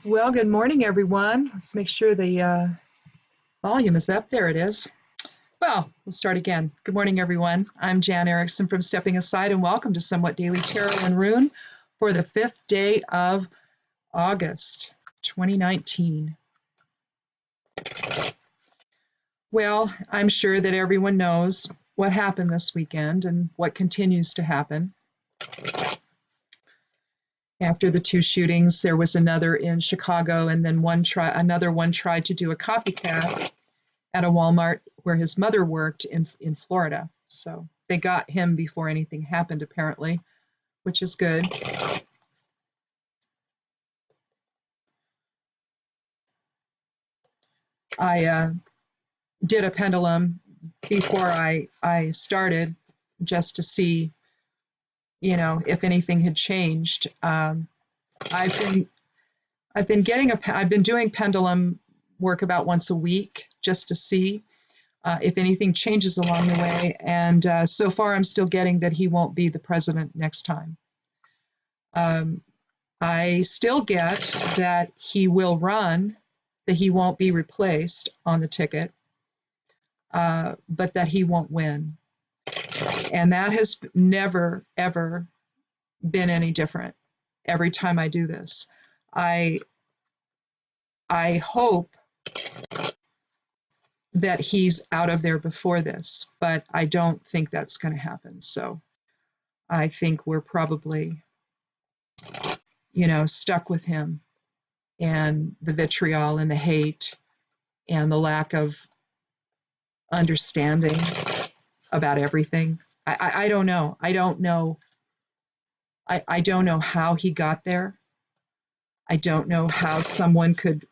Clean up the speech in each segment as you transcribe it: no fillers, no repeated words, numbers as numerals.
Well, good morning, everyone. Let's make sure the volume is up. There it is. Well, we'll start again. Good morning, everyone. I'm Jan Erickson from Stepping Aside, and welcome to Somewhat Daily Tarot and Rune for the 5th day of August 2019. Well, I'm sure that everyone knows what happened this weekend and what continues to happen. After the two shootings, there was another in Chicago, and then another one tried to do a copycat at a Walmart where his mother worked in Florida. So they got him before anything happened, apparently, which is good. I did a pendulum before I started just to see, if anything had changed. I've been doing pendulum work about once a week just to see if anything changes along the way. And so far, I'm still getting that he won't be the president next time. I still get that he will run, that he won't be replaced on the ticket, but that he won't win. And that has never, ever been any different every time I do this. I hope that he's out of there before this, but I don't think that's going to happen. So I think we're probably, stuck with him and the vitriol and the hate and the lack of understanding about everything. I don't know. I don't know. I don't know how he got there. I don't know how someone could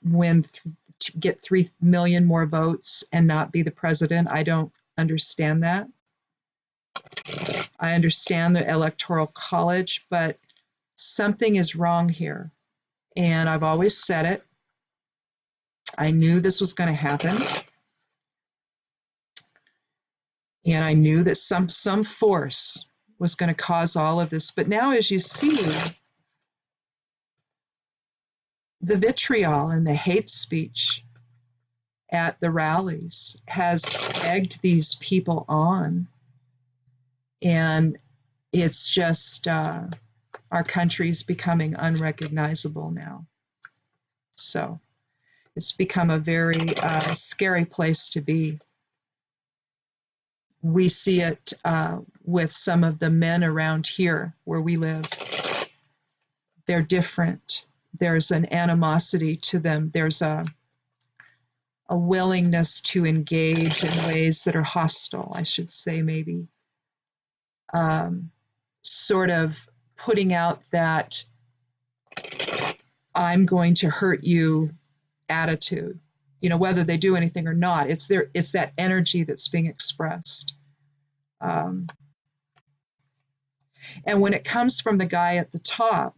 get 3 million more votes and not be the president. I don't understand that. I understand the Electoral College, but something is wrong here. And I've always said it. I knew this was going to happen. And I knew that some force was going to cause all of this. But now, as you see, the vitriol and the hate speech at the rallies has egged these people on. And it's just, our country's becoming unrecognizable now. So it's become a very scary place to be. We see it with some of the men around here where we live. They're different. There's an animosity to them. There's a willingness to engage in ways that are hostile, I should say, maybe. Sort of putting out that I'm going to hurt you attitude. Whether they do anything or not, it's that energy that's being expressed. And when it comes from the guy at the top,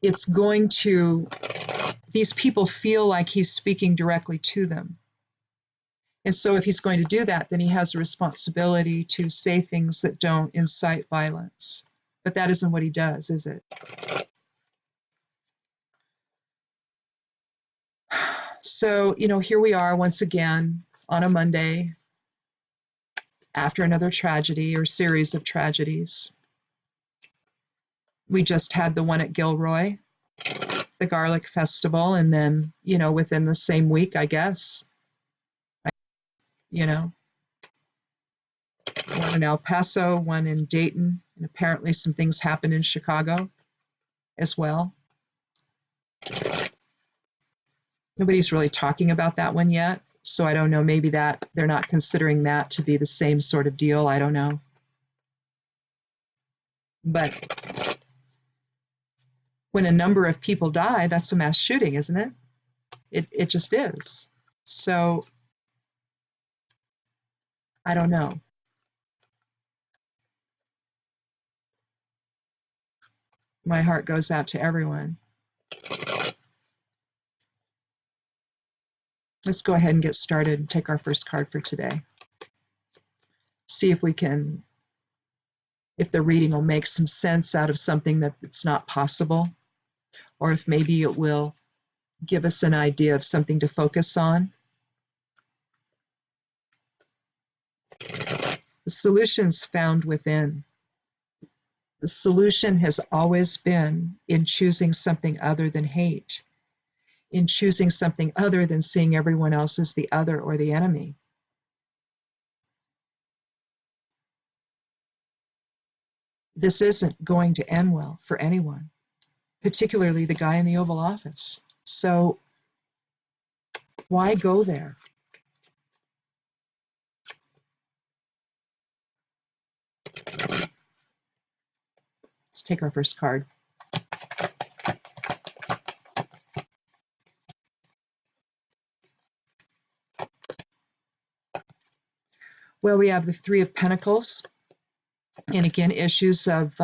it's going to, these people feel like he's speaking directly to them. And so if he's going to do that, then he has a responsibility to say things that don't incite violence. But that isn't what he does, is it? So, here we are once again on a Monday after another tragedy or series of tragedies. We just had the one at Gilroy, the Garlic Festival, and then, within the same week, I guess, one in El Paso, one in Dayton, and apparently some things happened in Chicago as well. Nobody's really talking about that one yet, so I don't know, maybe that they're not considering that to be the same sort of deal. I don't know. But when a number of people die, that's a mass shooting, isn't it? It just is. So I don't know. My heart goes out to everyone. Let's go ahead and get started and take our first card for today. See if the reading will make some sense out of something that it's not possible. or if maybe it will give us an idea of something to focus on. The solution's found within. The solution has always been in choosing something other than hate, in choosing something other than seeing everyone else as the other or the enemy. This isn't going to end well for anyone, particularly the guy in the Oval Office. So why go there? Let's take our first card. Well, we have the Three of Pentacles, and again, issues of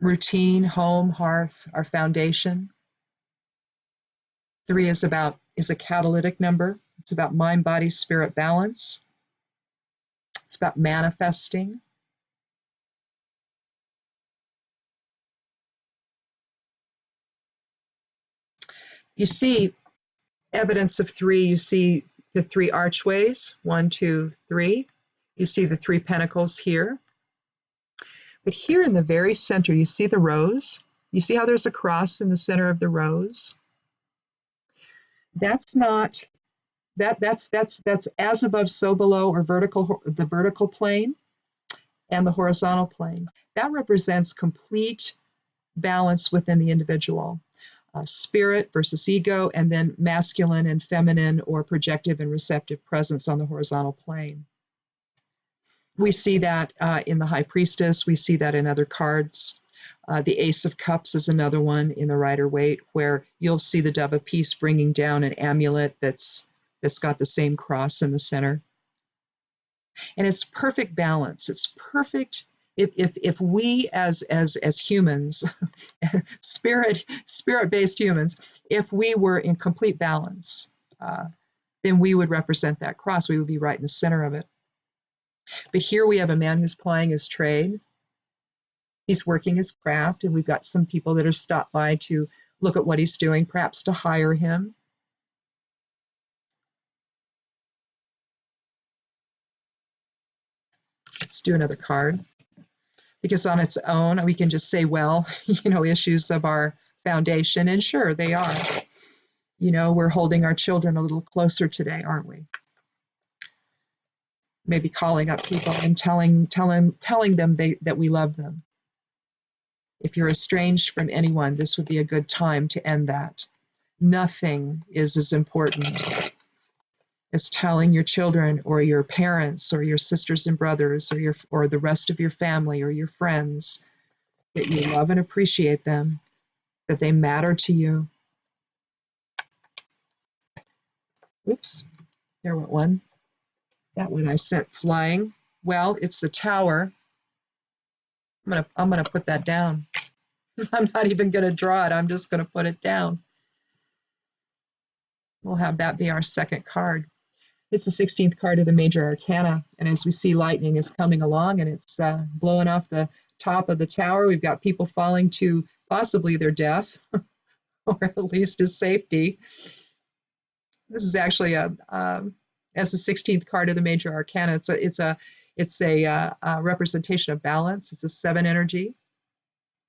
routine, home, hearth, our foundation. 3 is a catalytic number. It's about mind, body, spirit balance. It's about manifesting. You see evidence of 3. You see the 3 archways, 1, 2, 3. You see the 3 pentacles here. But here in the very center, you see the rose. You see how there's a cross in the center of the rose? That's not, that's as above, so below, or the vertical plane and the horizontal plane. That represents complete balance within the individual. Spirit versus ego, and then masculine and feminine, or projective and receptive presence on the horizontal plane. We see that in the High Priestess. We see that in other cards. The Ace of Cups is another one in the Rider-Waite, where you'll see the Dove of Peace bringing down an amulet that's got the same cross in the center. And it's perfect balance. It's perfect. If we as humans, spirit-based humans, if we were in complete balance, then we would represent that cross. We would be right in the center of it. But here we have a man who's plying his trade. He's working his craft, and we've got some people that are stopped by to look at what he's doing, perhaps to hire him. Let's do another card. Because on its own, we can just say, well, issues of our foundation, and sure, they are. We're holding our children a little closer today, aren't we? Maybe calling up people and telling them that we love them. If you're estranged from anyone, this would be a good time to end that. Nothing is as important as telling your children or your parents or your sisters and brothers or the rest of your family or your friends that you love and appreciate them, that they matter to you. Oops, there went one. That one I sent flying. Well, it's the Tower. I'm gonna put that down. I'm not even gonna draw it. I'm just gonna put it down. We'll have that be our second card. It's the 16th card of the Major Arcana, and as we see, lightning is coming along, and it's blowing off the top of the Tower. We've got people falling to possibly their death, or at least his safety. This is actually as the 16th card of the Major Arcana. It's a representation of balance. It's a 7 energy.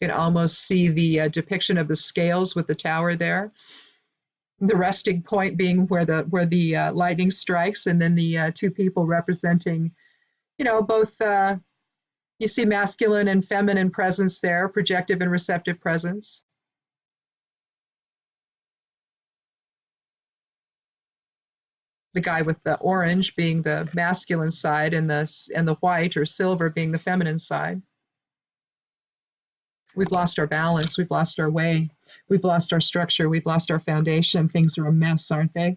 You can almost see the depiction of the scales with the Tower there. The resting point being where the lightning strikes, and then the 2 people representing, both. You see masculine and feminine presence there, projective and receptive presence. The guy with the orange being the masculine side, and the white or silver being the feminine side. We've lost our balance. We've lost our way. We've lost our structure. We've lost our foundation. Things are a mess, aren't they?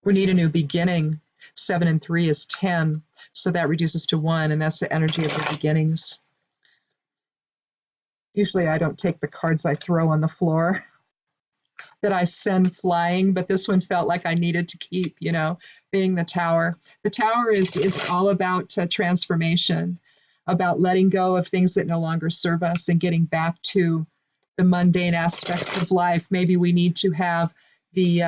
We need a new beginning. 7 and 3 is 10, so that reduces to 1, and that's the energy of the beginnings. Usually I don't take the cards I throw on the floor that I send flying, but this one felt like I needed to keep, being the Tower. The Tower is all about transformation. about letting go of things that no longer serve us and getting back to the mundane aspects of life. Maybe we need to have the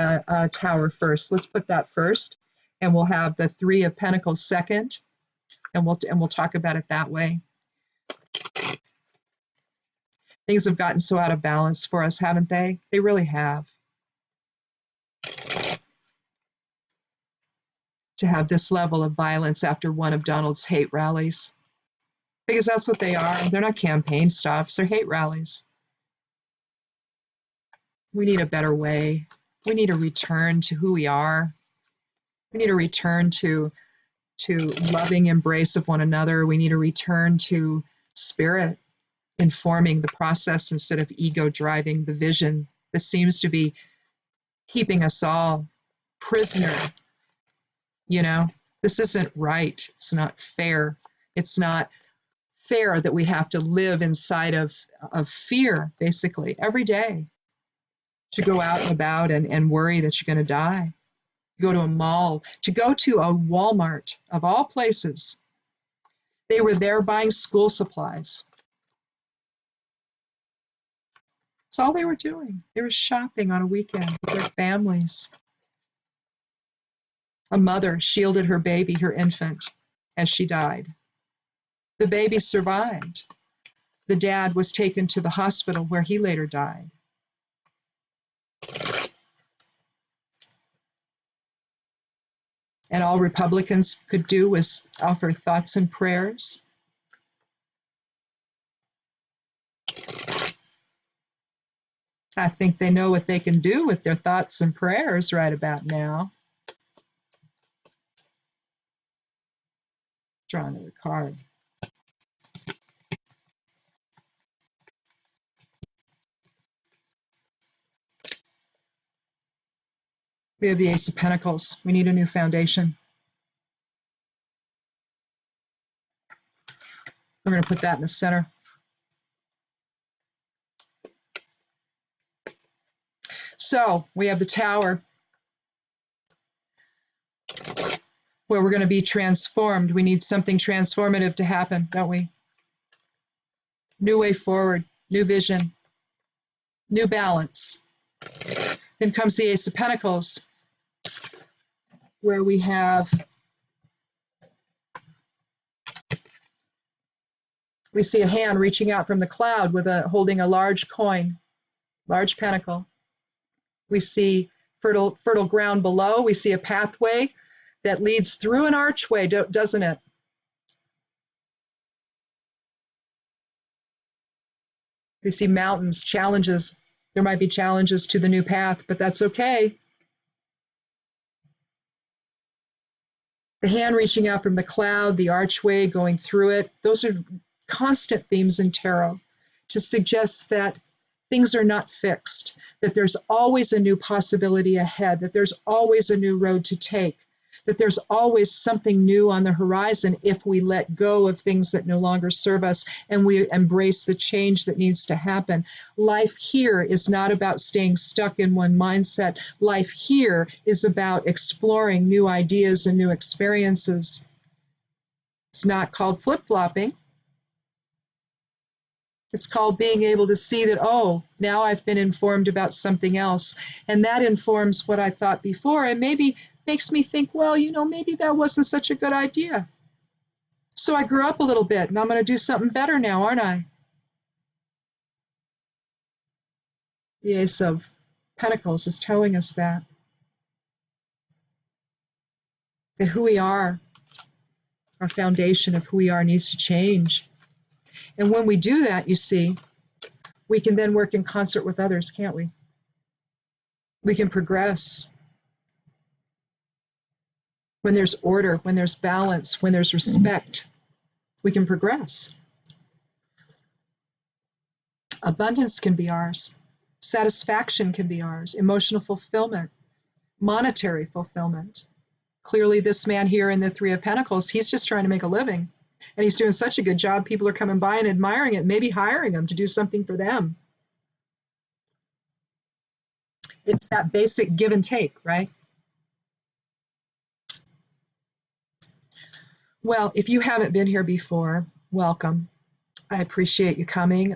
Tower first. Let's put that first, and we'll have the Three of Pentacles second, and we'll talk about it that way. Things have gotten so out of balance for us, haven't they? They really have. To have this level of violence after one of Donald's hate rallies. Because that's what they are. They're not campaign stops, they're hate rallies. We need a better way. We need a return to who we are. We need a return to loving embrace of one another. We need a return to spirit informing the process instead of ego driving the vision. This seems to be keeping us all prisoner. You know, this isn't right. It's not fair. It's not fair that we have to live inside of fear, basically, every day. To go out and about and worry that you're going to die. To go to a mall, to go to a Walmart, of all places. They were there buying school supplies. That's all they were doing. They were shopping on a weekend with their families. A mother shielded her baby, her infant, as she died. The baby survived. The dad was taken to the hospital where he later died. And all Republicans could do was offer thoughts and prayers. I think they know what they can do with their thoughts and prayers right about now. Draw another card. We have the Ace of Pentacles. We need a new foundation. We're going to put that in the center. So we have the Tower, where we're going to be transformed. We need something transformative to happen, don't we? New way forward, new vision, new balance. Then comes the Ace of Pentacles, where we see a hand reaching out from the cloud with holding a large coin, large pentacle. We see fertile ground below. We see a pathway that leads through an archway, doesn't it? We see mountains, challenges. There might be challenges to the new path, but that's okay. The hand reaching out from the cloud, the archway going through it, those are constant themes in tarot to suggest that things are not fixed, that there's always a new possibility ahead, that there's always a new road to take, that there's always something new on the horizon if we let go of things that no longer serve us and we embrace the change that needs to happen. Life here is not about staying stuck in one mindset. Life here is about exploring new ideas and new experiences. It's not called flip-flopping. It's called being able to see that, oh, now I've been informed about something else. And that informs what I thought before and maybe makes me think, well, you know, maybe that wasn't such a good idea. So I grew up a little bit and I'm going to do something better now, aren't I? The Ace of Pentacles is telling us that who we are, our foundation of who we are needs to change. And when we do that, you see, we can then work in concert with others, can't we? We can progress. When there's order, when there's balance, when there's respect, we can progress. Abundance can be ours. Satisfaction can be ours. Emotional fulfillment, monetary fulfillment. Clearly, this man here in the Three of Pentacles, he's just trying to make a living. And he's doing such a good job, people are coming by and admiring it, maybe hiring him to do something for them. It's that basic give and take, right? Well, if you haven't been here before, welcome. I appreciate you coming.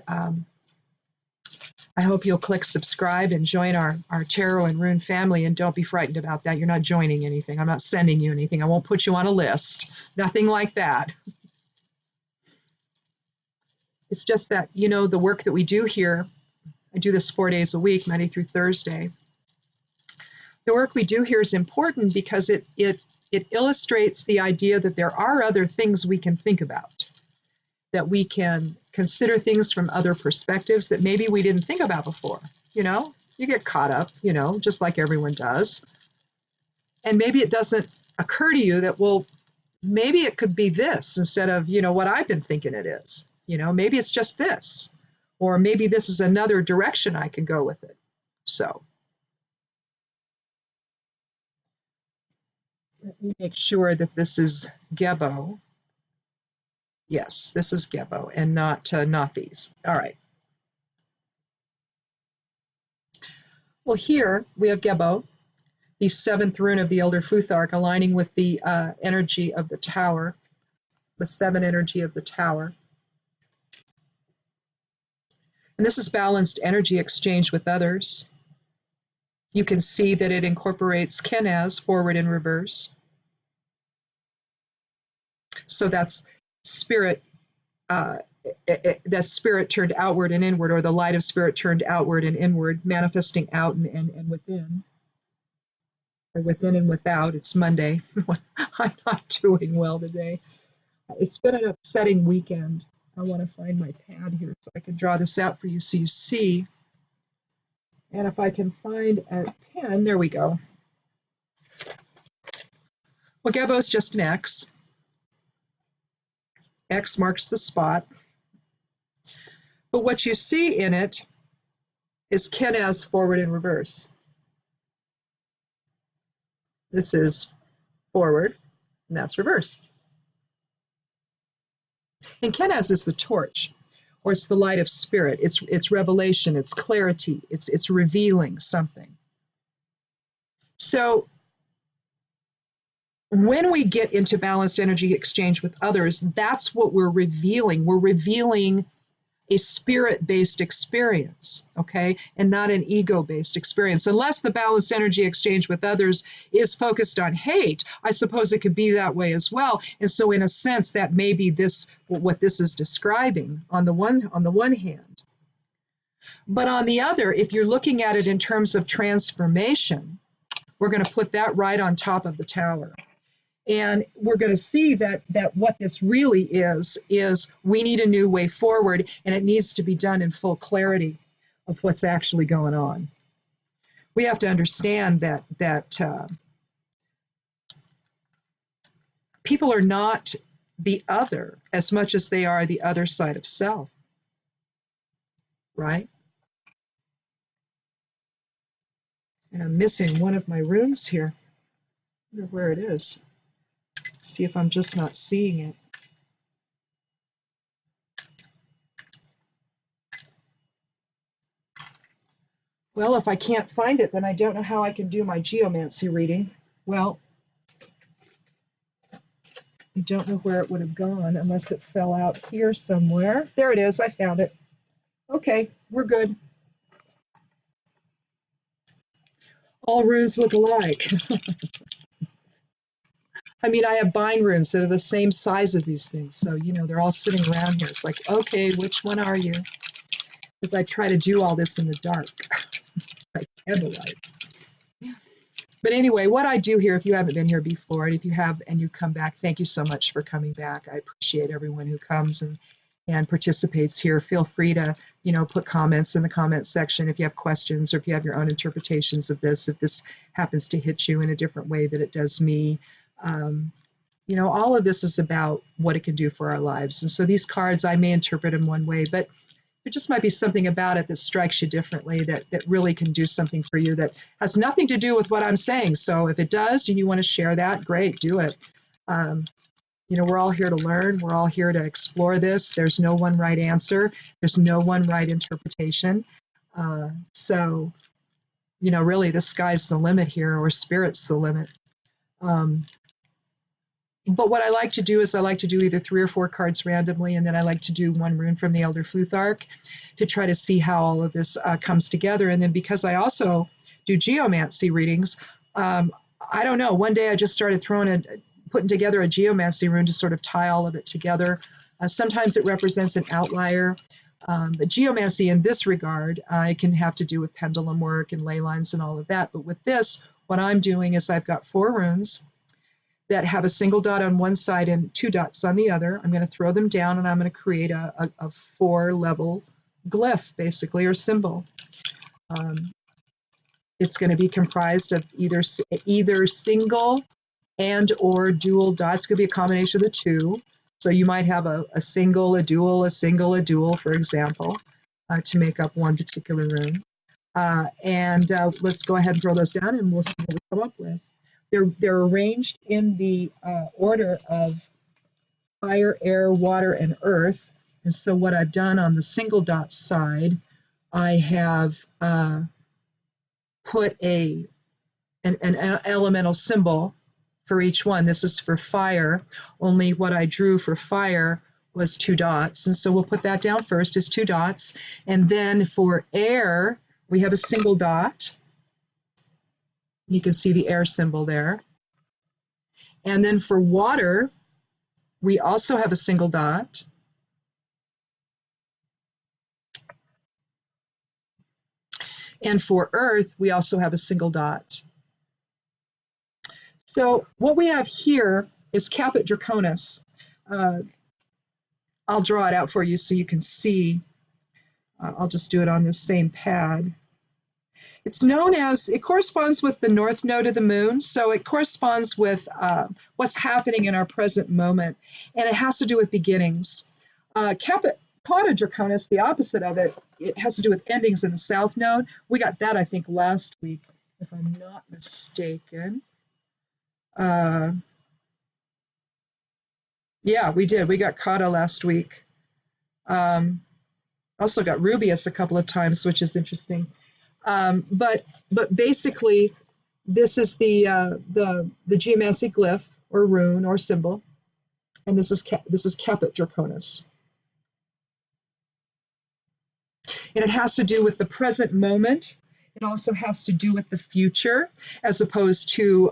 I hope you'll click subscribe and join our tarot and rune family. And don't be frightened about that. You're not joining anything. I'm not sending you anything. I won't put you on a list. Nothing like that. It's just that, you know, the work that we do here, I do this 4 days a week, Monday through Thursday. The work we do here is important because it illustrates the idea that there are other things we can think about, that we can consider things from other perspectives that maybe we didn't think about before. You know, you get caught up, you know, just like everyone does. And maybe it doesn't occur to you that, well, maybe it could be this instead of, you know, what I've been thinking it is. You know, maybe it's just this, or maybe this is another direction I can go with it. So let me make sure that this is Gebo. Yes, this is Gebo and not these. All right. Well, here we have Gebo, the seventh rune of the Elder Futhark, aligning with the energy of the tower, the seven energy of the tower. And this is balanced energy exchange with others. You can see that it incorporates Kenaz, forward and reverse. So that's spirit, that's spirit turned outward and inward, or the light of spirit turned outward and inward, manifesting out and within, or within and without. It's Monday. I'm not doing well today. It's been an upsetting weekend. I want to find my pad here so I can draw this out for you so you see. And if I can find a pen, there we go. Well, Gebo is just an X. X marks the spot. But what you see in it is Kenaz forward and reverse. This is forward, and that's reverse. And Kenaz is the torch, or it's the light of spirit. It's revelation, it's clarity, it's revealing something. So when we get into balanced energy exchange with others, that's what we're revealing. We're revealing a spirit-based experience, okay, and not an ego-based experience. Unless the balanced energy exchange with others is focused on hate, I suppose it could be that way as well. And so in a sense, that may be this, what this is describing on the one hand. But on the other, if you're looking at it in terms of transformation, we're going to put that right on top of the tower. And we're going to see that what this really is we need a new way forward, and it needs to be done in full clarity of what's actually going on. We have to understand that people are not the other as much as they are the other side of self, right? And I'm missing one of my runes here. I wonder where it is. See if I'm just not seeing it. Well, if I can't find it, then I don't know how I can do my geomancy reading. Well, I don't know where it would have gone unless it fell out here somewhere. There it is. I found it. Okay, we're good. All runes look alike. I mean, I have bind runes that are the same size as these things. So, you know, they're all sitting around here. It's like, okay, which one are you? Because I try to do all this in the dark. By candlelight. But anyway, what I do here, if you haven't been here before, and if you have and you come back, thank you so much for coming back. I appreciate everyone who comes and participates here. Feel free to, you know, put comments in the comments section if you have questions or if you have your own interpretations of this, if this happens to hit you in a different way that it does me. You know, all of this is about what it can do for our lives. And so these cards, I may interpret in one way, but there just might be something about it that strikes you differently, that really can do something for you that has nothing to do with what I'm saying. So if it does and you want to share that, great, do it. You know, we're all here to learn. We're all here to explore this. There's no one right answer. There's no one right interpretation. So, you know, really the sky's the limit here, or spirit's the limit. But what I like to do is I like to do either 3 or 4 cards randomly, and then I like to do one rune from the Elder Futhark to try to see how all of this comes together. And then because I also do geomancy readings, um, I don't know. One day I just started putting together a geomancy rune to sort of tie all of it together. Sometimes it represents an outlier. But geomancy in this regard, it can have to do with pendulum work and ley lines and all of that. But with this, what I'm doing is I've got 4 runes that have a single dot on one side and 2 dots on the other. I'm going to throw them down and I'm going to create a 4-level glyph, basically, or symbol. It's going to be comprised of either single and or dual dots. It could be a combination of the two. So you might have a single, a dual, a single, a dual, for example, to make up one particular rune. And let's go ahead and throw those down and we'll see what we come up with. They're arranged in the order of fire, air, water, and earth. And so what I've done on the single dot side, I have put an elemental symbol for each one. This is for fire, only what I drew for fire was 2 dots. And so we'll put that down first as 2 dots. And then for air, we have a single dot. You can see the air symbol there. And then for water, we also have a single dot. And for earth, we also have a single dot. So what we have here is Caput Draconis. I'll draw it out for you so you can see. I'll just do it on this same pad. It's known as, it corresponds with the north node of the moon, so it corresponds with what's happening in our present moment, and it has to do with beginnings. Caput Draconis, the opposite of it, it has to do with endings in the south node. We got that, I think, last week, if I'm not mistaken. Yeah, we did. We got Kata last week. Also got Rubius a couple of times, which is interesting. But basically, this is the geomancy glyph or rune or symbol, and this is Caput Draconis, and it has to do with the present moment. It also has to do with the future, as opposed to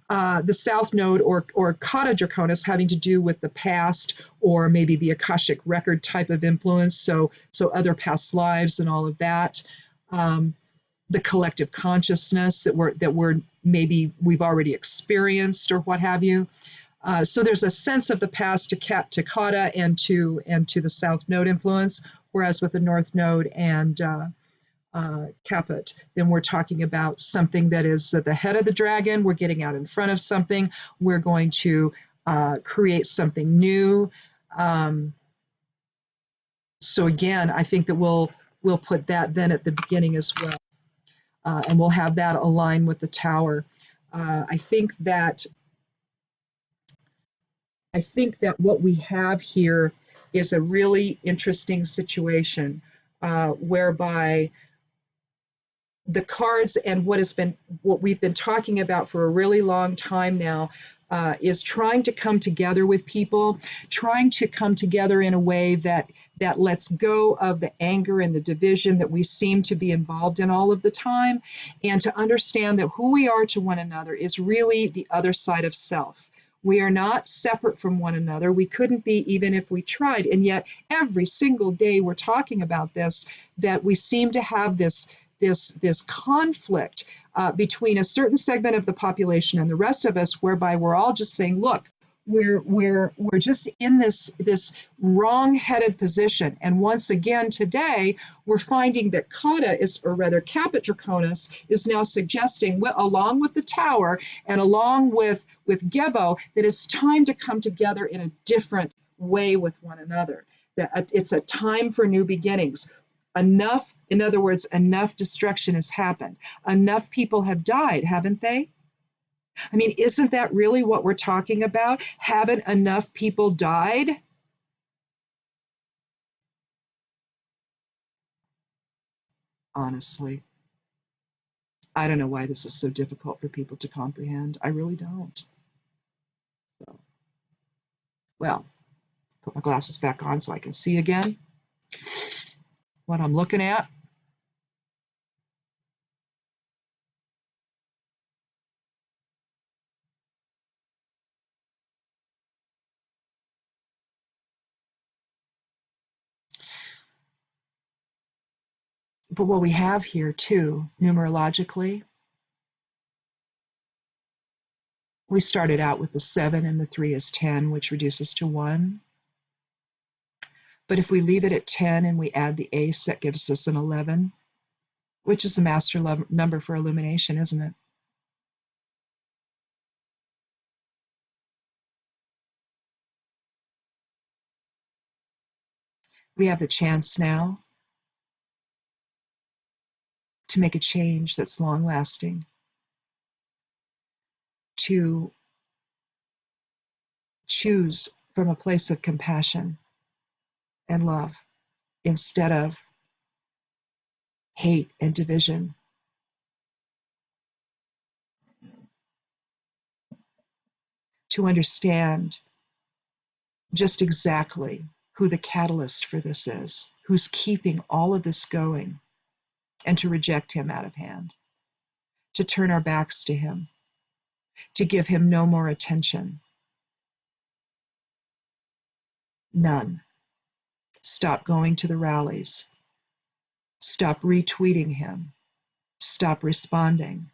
the south node or Kata Draconis having to do with the past or maybe the Akashic record type of influence. So other past lives and all of that. The collective consciousness that we're maybe we've already experienced or what have you. So there's a sense of the past to Kata and to the south node influence, whereas with the north node and Caput, then we're talking about something that is at the head of the dragon. We're getting out in front of something. We're going to create something new. So again, I think that we'll put that then at the beginning as well. And we'll have that align with the tower. I think that what we have here is a really interesting situation whereby the cards and what we've been talking about for a really long time now is trying to come together with people, trying to come together in a way that lets go of the anger and the division that we seem to be involved in all of the time, and to understand that who we are to one another is really the other side of self. We are not separate from one another. We couldn't be even if we tried. And yet every single day we're talking about this, that we seem to have this conflict between a certain segment of the population and the rest of us, whereby we're all just saying, look, we're just in this wrong-headed position. And once again today, we're finding that Kata or rather Caput Draconis, is now suggesting, along with the tower and along with Gebo, that it's time to come together in a different way with one another. That it's a time for new beginnings. Enough, in other words, enough destruction has happened. Enough people have died, haven't they? I mean, isn't that really what we're talking about? Haven't enough people died? Honestly, I don't know why this is so difficult for people to comprehend. I really don't. Well, put my glasses back on so I can see again what I'm looking at. But what we have here too, numerologically, we started out with the 7 and the 3 is 10, which reduces to 1. But if we leave it at 10 and we add the ace, that gives us an 11, which is the master number for illumination, isn't it? We have the chance now to make a change that's long lasting, to choose from a place of compassion and love instead of hate and division, to understand just exactly who the catalyst for this is, who's keeping all of this going, and to reject him out of hand, to turn our backs to him, to give him no more attention. None. Stop going to the rallies. Stop retweeting him. Stop responding.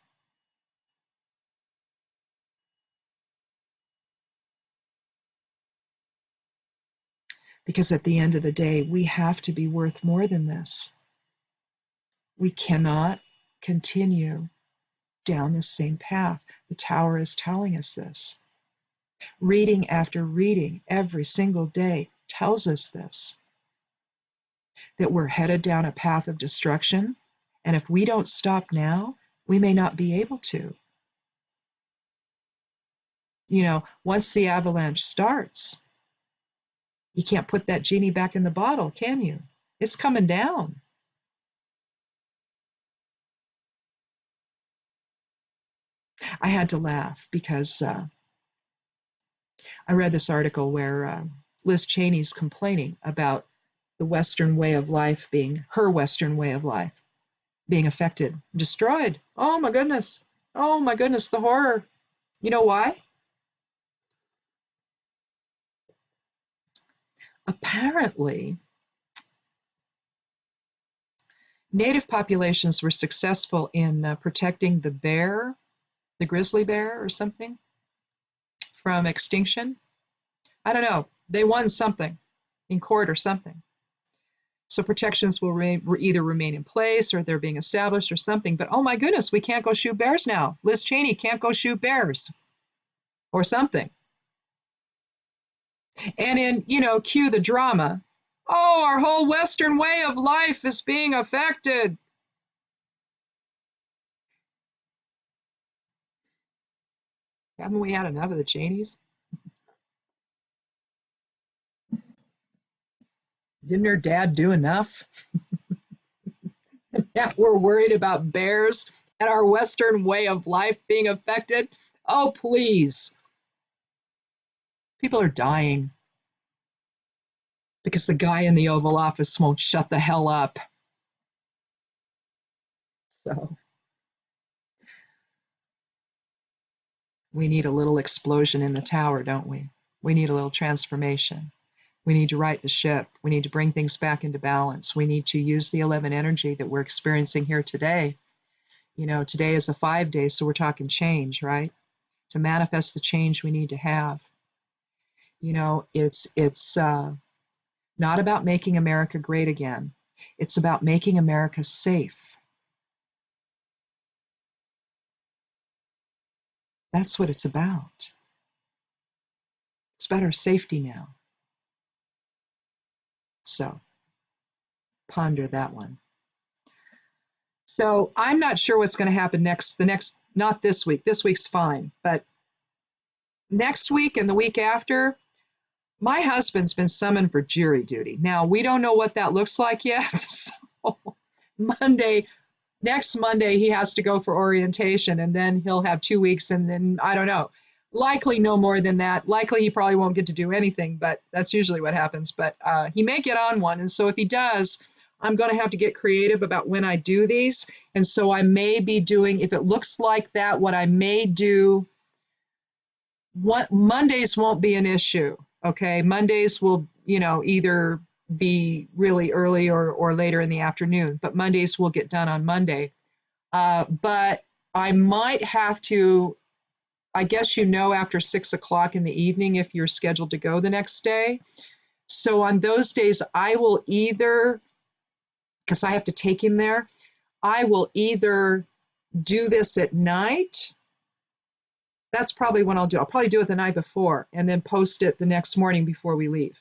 Because at the end of the day, we have to be worth more than this. We cannot continue down the same path. The tower is telling us this. Reading after reading every single day tells us this, that we're headed down a path of destruction. And if we don't stop now, we may not be able to. You know, once the avalanche starts, you can't put that genie back in the bottle, can you? It's coming down. I had to laugh because I read this article where Liz Cheney's complaining about the Western way of life being, her Western way of life being affected, destroyed. Oh my goodness. Oh my goodness, the horror. You know why? Apparently, native populations were successful in protecting the bear, the grizzly bear or something, from extinction. I don't know. They won something in court or something. So protections will either remain in place or they're being established or something. But oh my goodness, we can't go shoot bears now. Liz Cheney can't go shoot bears or something. And in, you know, cue the drama. Oh, our whole Western way of life is being affected. Haven't we had enough of the Cheneys? Didn't her dad do enough? Yeah, we're worried about bears and our Western way of life being affected. Oh, please. People are dying because the guy in the Oval Office won't shut the hell up. So we need a little explosion in the tower, don't we? We need a little transformation. We need to right the ship. We need to bring things back into balance. We need to use the 11 energy that we're experiencing here today. You know, today is a 5 day, so we're talking change, right? To manifest the change we need to have. You know, it's not about making America great again. It's about making America safe. That's what it's about. It's about our safety now. So ponder that one. So I'm not sure what's going to happen not this week. This week's fine, but next week and the week after, my husband's been summoned for jury duty. Now, we don't know what that looks like yet. So next Monday, he has to go for orientation, and then he'll have 2 weeks, and then I don't know. likely no more than that. Likely he probably won't get to do anything, but that's usually what happens. But he may get on one. And so if he does, I'm going to have to get creative about when I do these. And so I may be doing, if it looks like that, what I may do, what Mondays won't be an issue. Okay. Mondays will, either be really early or later in the afternoon, but Mondays will get done on Monday. But I might have to, I guess, after 6 o'clock in the evening if you're scheduled to go the next day. So on those days, I will either, because I have to take him there, I will either do this at night. That's probably when I'll do. I'll probably do it the night before and then post it the next morning before we leave.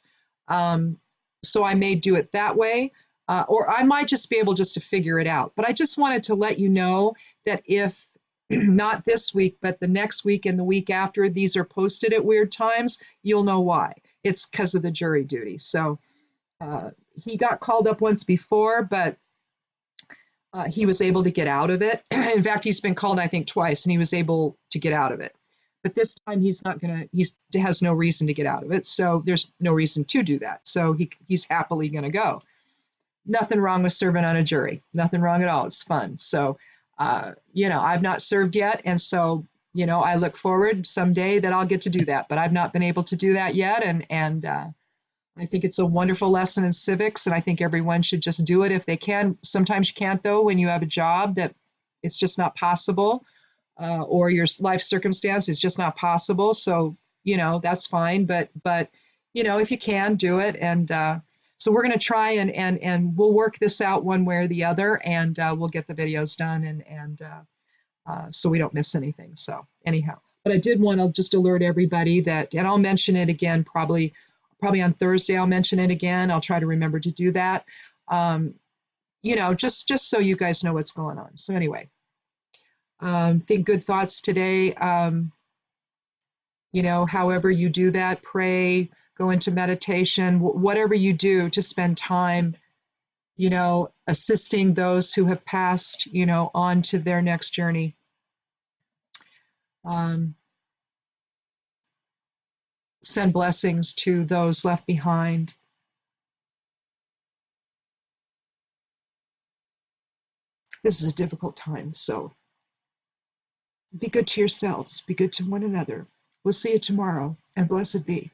So I may do it that way, or I might just be able just to figure it out. But I just wanted to let you know that if not this week, but the next week and the week after, these are posted at weird times, you'll know why. It's because of the jury duty. So he got called up once before, but he was able to get out of it. In fact, he's been called, I think, twice, and he was able to get out of it. But this time he has no reason to get out of it. So there's no reason to do that. So he's happily going to go. Nothing wrong with serving on a jury. Nothing wrong at all. It's fun. So, I've not served yet. And so, I look forward someday that I'll get to do that. But I've not been able to do that yet. And I think it's a wonderful lesson in civics. And I think everyone should just do it if they can. Sometimes you can't, though, when you have a job that it's just not possible. Or your life circumstance is just not possible. So, that's fine. But if you can, do it. And so we're going to try and we'll work this out one way or the other, and we'll get the videos done and so we don't miss anything. So anyhow, but I did want to just alert everybody that, and I'll mention it again, probably on Thursday, I'll mention it again. I'll try to remember to do that. Just so you guys know what's going on. So anyway. Think good thoughts today. However you do that, pray, go into meditation, whatever you do to spend time, assisting those who have passed, on to their next journey. Send blessings to those left behind. This is a difficult time, so be good to yourselves, be good to one another. We'll see you tomorrow, and blessed be.